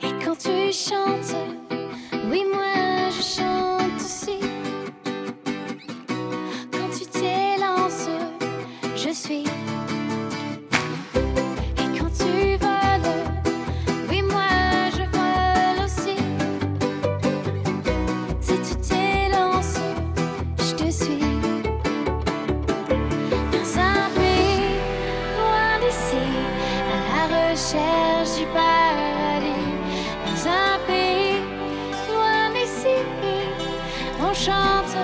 Et quand tu chantes, oui moi je chante aussi. Quand tu t'élances, je suis. Et quand tu voles, oui moi je vole aussi. Si tu t'élances, je te suis. Dans un pays loin d'ici, à la recherche du paradis. Dans un pays loin d'ici, on chante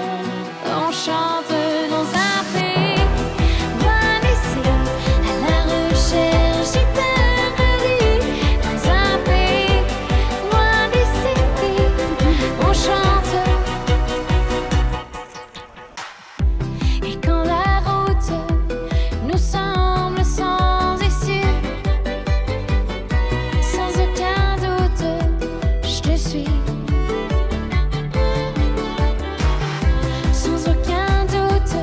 dans un pays loin d'ici, à la recherche du paradis. Dans un pays loin d'ici, on chante. Et quand la route nous semble sans issue, sans aucun doute, je te suis. Sans aucun doute,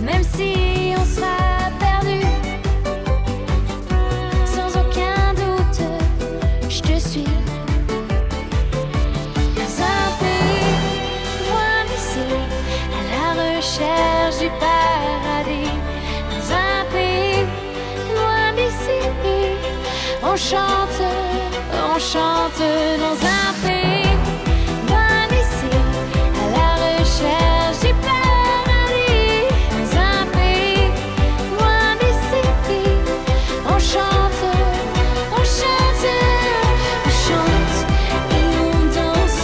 même si on sera perdu. Sans aucun doute, je te suis. Dans un pays loin d'ici, à la recherche du paradis. Dans un pays loin d'ici, on chante dans un pays loin d'ici, à la recherche du paradis. Dans un pays loin d'ici, on chante et on danse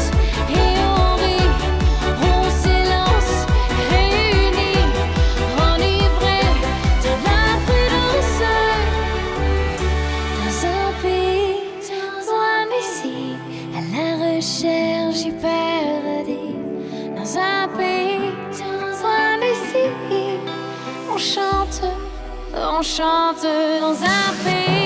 et on rit, on s'élance réunis, enivrés de la prudence. Dans un pays loin d'ici, à la recherche du paradis. Dans un pays loin d'ici, on chante dans un pays.